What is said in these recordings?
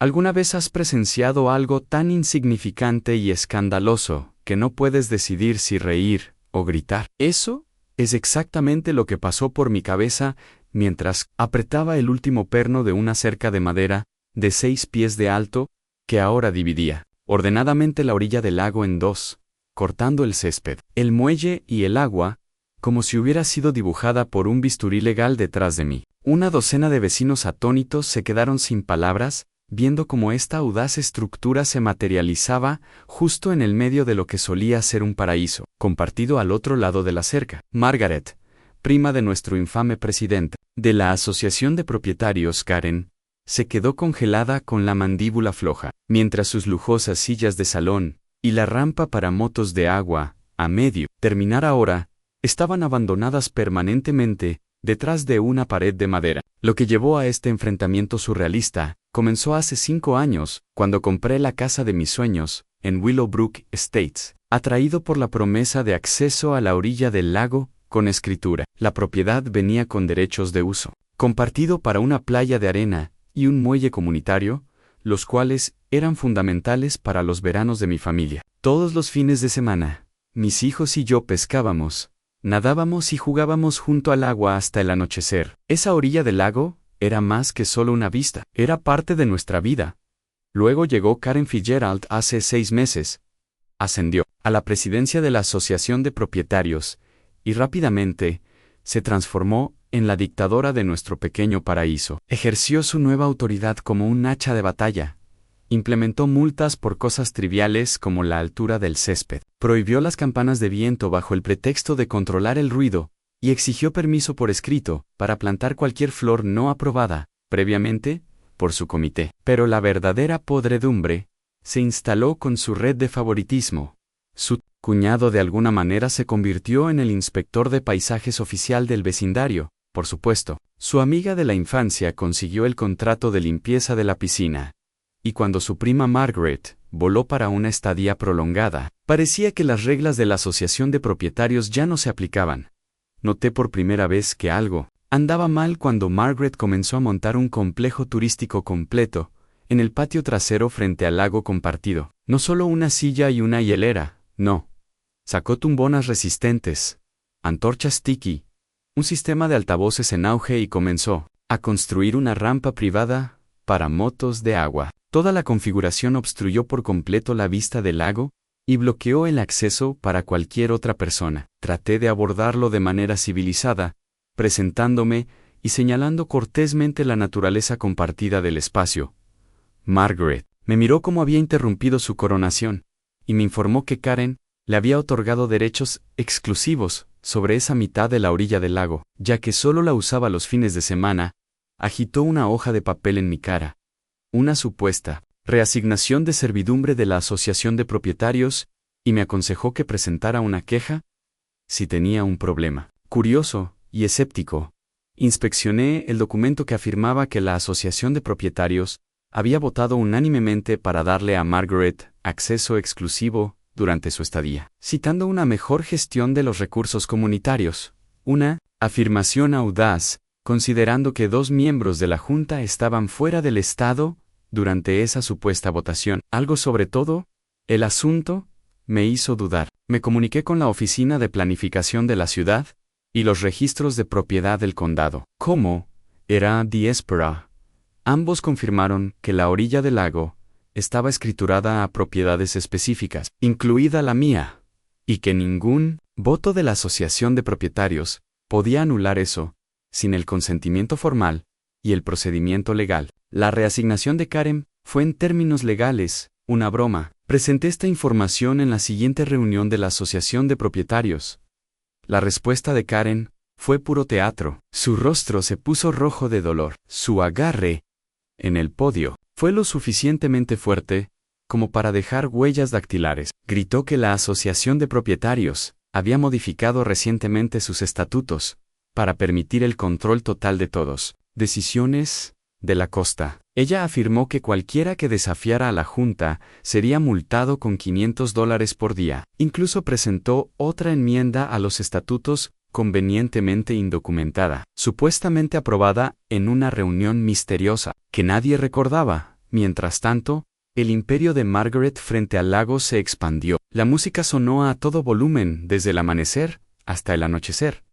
¿Alguna vez has presenciado algo tan insignificante y escandaloso que no puedes decidir si reír o gritar? Eso es exactamente lo que pasó por mi cabeza mientras apretaba el último perno de una cerca de madera de 6 pies de alto que ahora dividía ordenadamente la orilla del lago en dos, cortando el césped, el muelle y el agua, como si hubiera sido dibujada por un bisturí legal detrás de mí. Una docena de vecinos atónitos se quedaron sin palabras, viendo cómo esta audaz estructura se materializaba justo en el medio de lo que solía ser un paraíso, compartido al otro lado de la cerca. Margaret, prima de nuestro infame presidente de la Asociación de Propietarios, Karen, se quedó congelada con la mandíbula floja, mientras sus lujosas sillas de salón y la rampa para motos de agua, a medio terminar ahora, estaban abandonadas permanentemente detrás de una pared de madera. Lo que llevó a este enfrentamiento surrealista comenzó hace 5 años, cuando compré la casa de mis sueños, en Willowbrook Estates, atraído por la promesa de acceso a la orilla del lago con escritura. La propiedad venía con derechos de uso compartido para una playa de arena y un muelle comunitario, los cuales eran fundamentales para los veranos de mi familia. Todos los fines de semana, mis hijos y yo pescábamos, nadábamos y jugábamos junto al agua hasta el anochecer. Esa orilla del lago era más que solo una vista, era parte de nuestra vida. Luego llegó Karen Fitzgerald hace 6 meses. Ascendió a la presidencia de la Asociación de Propietarios y rápidamente se transformó en la dictadora de nuestro pequeño paraíso. Ejerció su nueva autoridad como un hacha de batalla. Implementó multas por cosas triviales como la altura del césped. Prohibió las campanas de viento bajo el pretexto de controlar el ruido y exigió permiso por escrito para plantar cualquier flor no aprobada previamente por su comité. Pero la verdadera podredumbre se instaló con su red de favoritismo. Su cuñado de alguna manera se convirtió en el inspector de paisajes oficial del vecindario, por supuesto. Su amiga de la infancia consiguió el contrato de limpieza de la piscina. Y cuando su prima Margaret voló para una estadía prolongada, parecía que las reglas de la asociación de propietarios ya no se aplicaban. Noté por primera vez que algo andaba mal cuando Margaret comenzó a montar un complejo turístico completo en el patio trasero frente al lago compartido. No solo una silla y una hielera, no. Sacó tumbonas resistentes, antorchas tiki, un sistema de altavoces en auge y comenzó a construir una rampa privada para motos de agua. Toda la configuración obstruyó por completo la vista del lago y bloqueó el acceso para cualquier otra persona. Traté de abordarlo de manera civilizada, presentándome y señalando cortésmente la naturaleza compartida del espacio. Margaret me miró como había interrumpido su coronación, y me informó que Karen le había otorgado derechos exclusivos sobre esa mitad de la orilla del lago, ya que solo la usaba los fines de semana. Agitó una hoja de papel en mi cara. Una supuesta reasignación de servidumbre de la Asociación de Propietarios, y me aconsejó que presentara una queja si tenía un problema. Curioso y escéptico, inspeccioné el documento que afirmaba que la Asociación de Propietarios había votado unánimemente para darle a Margaret acceso exclusivo durante su estadía, citando una mejor gestión de los recursos comunitarios. Una afirmación audaz, considerando que 2 miembros de la Junta estaban fuera del Estado durante esa supuesta votación. Algo sobre todo, el asunto me hizo dudar. Me comuniqué con la Oficina de Planificación de la ciudad y los registros de propiedad del condado. ¿Cómo? Era diáspora. Ambos confirmaron que la orilla del lago estaba escriturada a propiedades específicas, incluida la mía, y que ningún voto de la Asociación de Propietarios podía anular eso, sin el consentimiento formal y el procedimiento legal. La reasignación de Karen fue en términos legales una broma. Presenté esta información en la siguiente reunión de la Asociación de Propietarios. La respuesta de Karen fue puro teatro. Su rostro se puso rojo de dolor. Su agarre en el podio fue lo suficientemente fuerte como para dejar huellas dactilares. Gritó que la Asociación de Propietarios había modificado recientemente sus estatutos para permitir el control total de todos. Decisiones de la costa. Ella afirmó que cualquiera que desafiara a la Junta sería multado con $500 por día. Incluso presentó otra enmienda a los estatutos convenientemente indocumentada, supuestamente aprobada en una reunión misteriosa, que nadie recordaba. Mientras tanto, el imperio de Margaret frente al lago se expandió. La música sonó a todo volumen desde el amanecer hasta el anochecer.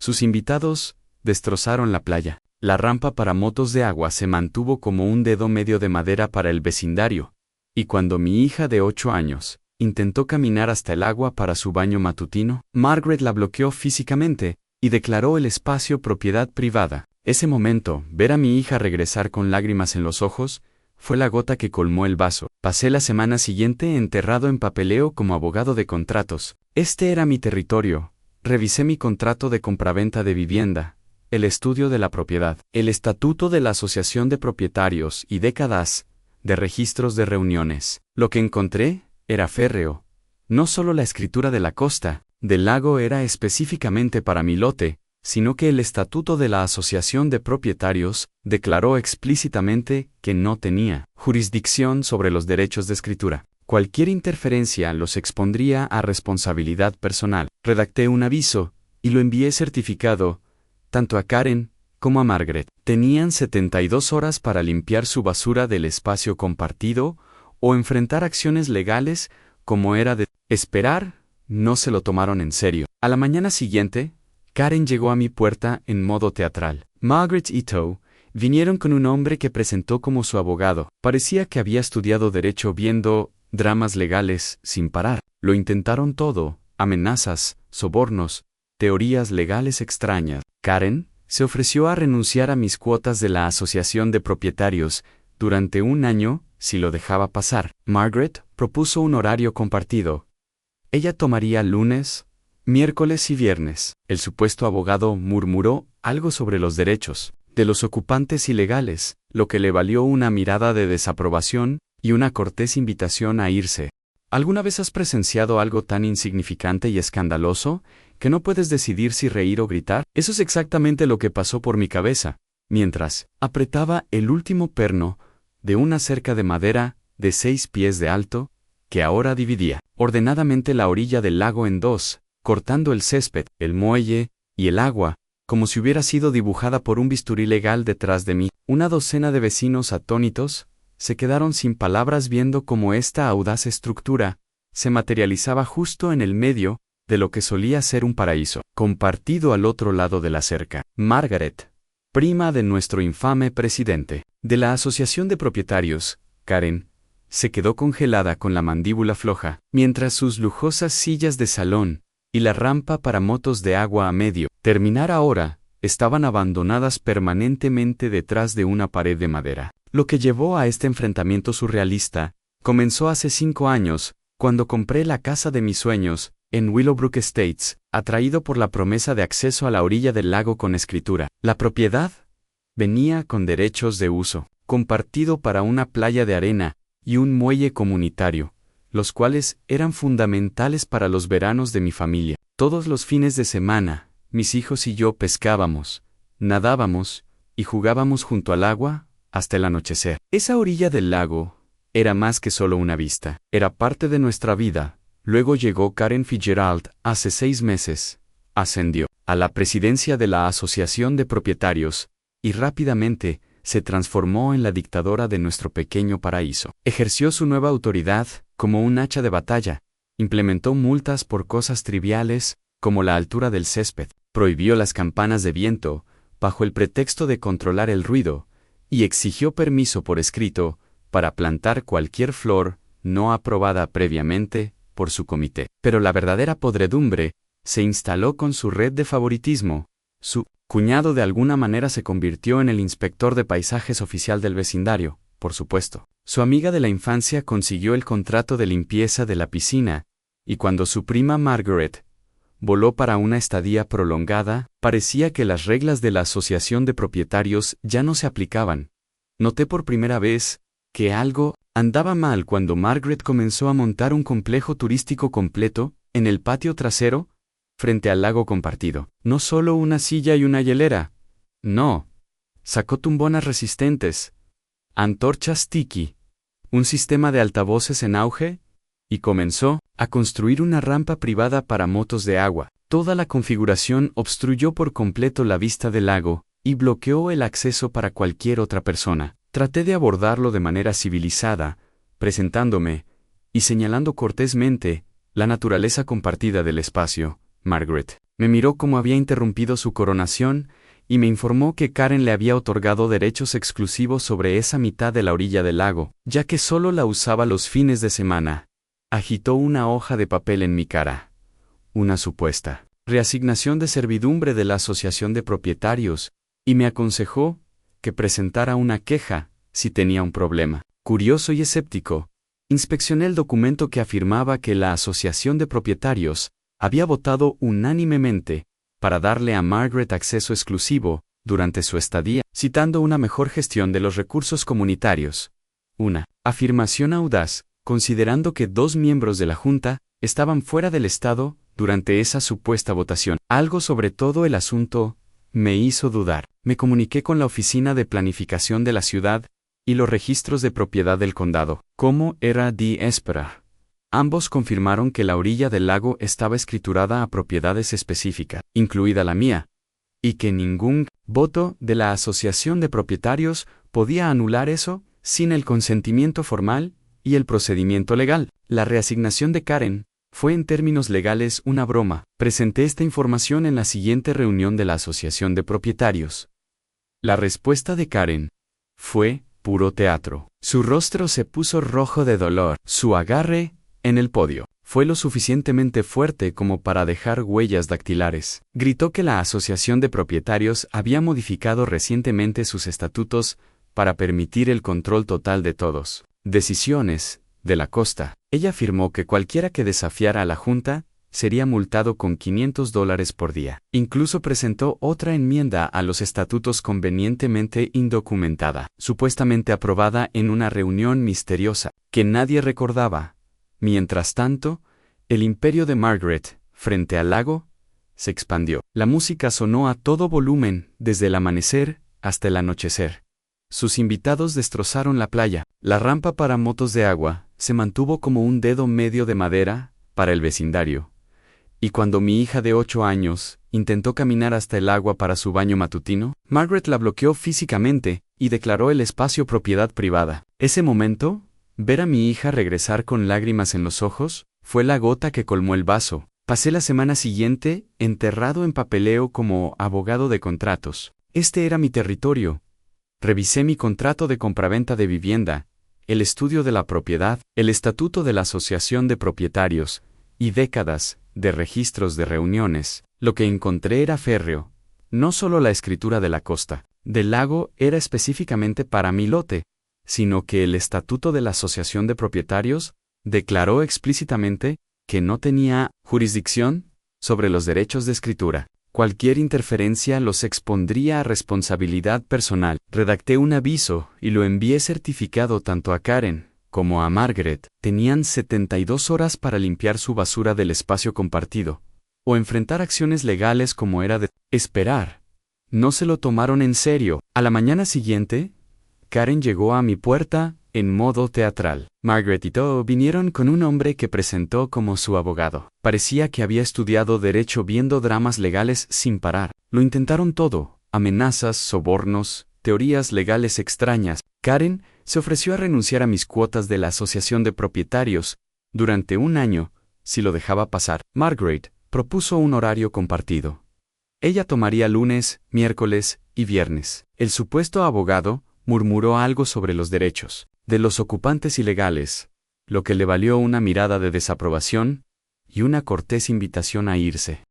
Sus invitados destrozaron la playa. La rampa para motos de agua se mantuvo como un dedo medio de madera para el vecindario, y cuando mi hija de 8 años intentó caminar hasta el agua para su baño matutino, Margaret la bloqueó físicamente y declaró el espacio propiedad privada. Ese momento, ver a mi hija regresar con lágrimas en los ojos, fue la gota que colmó el vaso. Pasé la semana siguiente enterrado en papeleo como abogado de contratos. Este era mi territorio. Revisé mi contrato de compraventa de vivienda, el estudio de la propiedad, el estatuto de la Asociación de Propietarios y décadas de registros de reuniones. Lo que encontré era férreo. No solo la escritura de la costa del lago era específicamente para mi lote, sino que el estatuto de la Asociación de Propietarios declaró explícitamente que no tenía jurisdicción sobre los derechos de escritura. Cualquier interferencia los expondría a responsabilidad personal. Redacté un aviso y lo envié certificado tanto a Karen como a Margaret. Tenían 72 horas para limpiar su basura del espacio compartido o enfrentar acciones legales como era de esperar. No se lo tomaron en serio. A la mañana siguiente, Karen llegó a mi puerta en modo teatral. Margaret y Toe vinieron con un hombre que presentó como su abogado. Parecía que había estudiado derecho viendo dramas legales sin parar. Lo intentaron todo: amenazas, sobornos, teorías legales extrañas. Karen se ofreció a renunciar a mis cuotas de la Asociación de Propietarios durante un año si lo dejaba pasar. Margaret propuso un horario compartido. Ella tomaría lunes, miércoles y viernes. El supuesto abogado murmuró algo sobre los derechos de los ocupantes ilegales, lo que le valió una mirada de desaprobación y una cortés invitación a irse. ¿Alguna vez has presenciado algo tan insignificante y escandaloso que no puedes decidir si reír o gritar? Eso es exactamente lo que pasó por mi cabeza, mientras apretaba el último perno de una cerca de madera de 6 pies de alto, que ahora dividía ordenadamente la orilla del lago en dos, cortando el césped, el muelle y el agua, como si hubiera sido dibujada por un bisturí legal detrás de mí. Una docena de vecinos atónitos se quedaron sin palabras viendo cómo esta audaz estructura se materializaba justo en el medio de lo que solía ser un paraíso, compartido al otro lado de la cerca. Margaret, prima de nuestro infame presidente de la Asociación de Propietarios, Karen, se quedó congelada con la mandíbula floja, mientras sus lujosas sillas de salón y la rampa para motos de agua a medio terminar ahora estaban abandonadas permanentemente detrás de una pared de madera. Lo que llevó a este enfrentamiento surrealista comenzó hace 5 años, cuando compré la casa de mis sueños en Willowbrook Estates, atraído por la promesa de acceso a la orilla del lago con escritura. La propiedad venía con derechos de uso compartido para una playa de arena y un muelle comunitario, los cuales eran fundamentales para los veranos de mi familia. Todos los fines de semana, mis hijos y yo pescábamos, nadábamos y jugábamos junto al agua hasta el anochecer. Esa orilla del lago era más que solo una vista, era parte de nuestra vida. Luego llegó Karen Fitzgerald hace 6 meses, ascendió a la presidencia de la Asociación de Propietarios y rápidamente se transformó en la dictadora de nuestro pequeño paraíso. Ejerció su nueva autoridad como un hacha de batalla, implementó multas por cosas triviales como la altura del césped, prohibió las campanas de viento bajo el pretexto de controlar el ruido y exigió permiso por escrito para plantar cualquier flor no aprobada previamente por su comité. Pero la verdadera podredumbre se instaló con su red de favoritismo. Su cuñado de alguna manera se convirtió en el inspector de paisajes oficial del vecindario, por supuesto. Su amiga de la infancia consiguió el contrato de limpieza de la piscina, y cuando su prima Margaret voló para una estadía prolongada, parecía que las reglas de la Asociación de Propietarios ya no se aplicaban. Noté por primera vez que algo andaba mal cuando Margaret comenzó a montar un complejo turístico completo en el patio trasero, frente al lago compartido. No solo una silla y una hielera. No. Sacó tumbonas resistentes, antorchas tiki, un sistema de altavoces en auge, y comenzó a construir una rampa privada para motos de agua. Toda la configuración obstruyó por completo la vista del lago y bloqueó el acceso para cualquier otra persona. Traté de abordarlo de manera civilizada, presentándome y señalando cortésmente la naturaleza compartida del espacio. Margaret me miró como había interrumpido su coronación y me informó que Karen le había otorgado derechos exclusivos sobre esa mitad de la orilla del lago, ya que solo la usaba los fines de semana. Agitó una hoja de papel en mi cara. Una supuesta reasignación de servidumbre de la Asociación de Propietarios, y me aconsejó que presentara una queja si tenía un problema. Curioso y escéptico, inspeccioné el documento que afirmaba que la Asociación de Propietarios había votado unánimemente para darle a Margaret acceso exclusivo durante su estadía, citando una mejor gestión de los recursos comunitarios. Una afirmación audaz, considerando que 2 miembros de la Junta estaban fuera del Estado durante esa supuesta votación. Algo sobre todo el asunto me hizo dudar. Me comuniqué con la Oficina de Planificación de la ciudad y los registros de propiedad del condado, como era de esperar. Ambos confirmaron que la orilla del lago estaba escriturada a propiedades específicas, incluida la mía, y que ningún voto de la Asociación de Propietarios podía anular eso sin el consentimiento formal y el procedimiento legal. La reasignación de Karen fue en términos legales una broma. Presenté esta información en la siguiente reunión de la Asociación de Propietarios. La respuesta de Karen fue puro teatro. Su rostro se puso rojo de dolor. Su agarre en el podio fue lo suficientemente fuerte como para dejar huellas dactilares. Gritó que la Asociación de Propietarios había modificado recientemente sus estatutos para permitir el control total de todos decisiones de la costa. Ella afirmó que cualquiera que desafiara a la Junta sería multado con $500 por día. Incluso presentó otra enmienda a los estatutos convenientemente indocumentada, supuestamente aprobada en una reunión misteriosa, que nadie recordaba. Mientras tanto, el imperio de Margaret, frente al lago, se expandió. La música sonó a todo volumen, desde el amanecer hasta el anochecer. Sus invitados destrozaron la playa. La rampa para motos de agua se mantuvo como un dedo medio de madera para el vecindario. Y cuando mi hija de 8 años intentó caminar hasta el agua para su baño matutino, Margaret la bloqueó físicamente y declaró el espacio propiedad privada. Ese momento, ver a mi hija regresar con lágrimas en los ojos, fue la gota que colmó el vaso. Pasé la semana siguiente enterrado en papeleo como abogado de contratos. Este era mi territorio. Revisé mi contrato de compraventa de vivienda, el estudio de la propiedad, el estatuto de la Asociación de Propietarios, y décadas de registros de reuniones. Lo que encontré era férreo. No solo la escritura de la costa del lago era específicamente para mi lote, sino que el estatuto de la Asociación de Propietarios declaró explícitamente que no tenía jurisdicción sobre los derechos de escritura. Cualquier interferencia los expondría a responsabilidad personal. Redacté un aviso y lo envié certificado tanto a Karen como a Margaret. Tenían 72 horas para limpiar su basura del espacio compartido, o enfrentar acciones legales como era de esperar. No se lo tomaron en serio. A la mañana siguiente, Karen llegó a mi puerta en modo teatral. Margaret y Toe vinieron con un hombre que presentó como su abogado. Parecía que había estudiado derecho viendo dramas legales sin parar. Lo intentaron todo: amenazas, sobornos, teorías legales extrañas. Karen se ofreció a renunciar a mis cuotas de la Asociación de Propietarios durante 1 año si lo dejaba pasar. Margaret propuso un horario compartido. Ella tomaría lunes, miércoles y viernes. El supuesto abogado murmuró algo sobre los derechos de los ocupantes ilegales, lo que le valió una mirada de desaprobación y una cortés invitación a irse.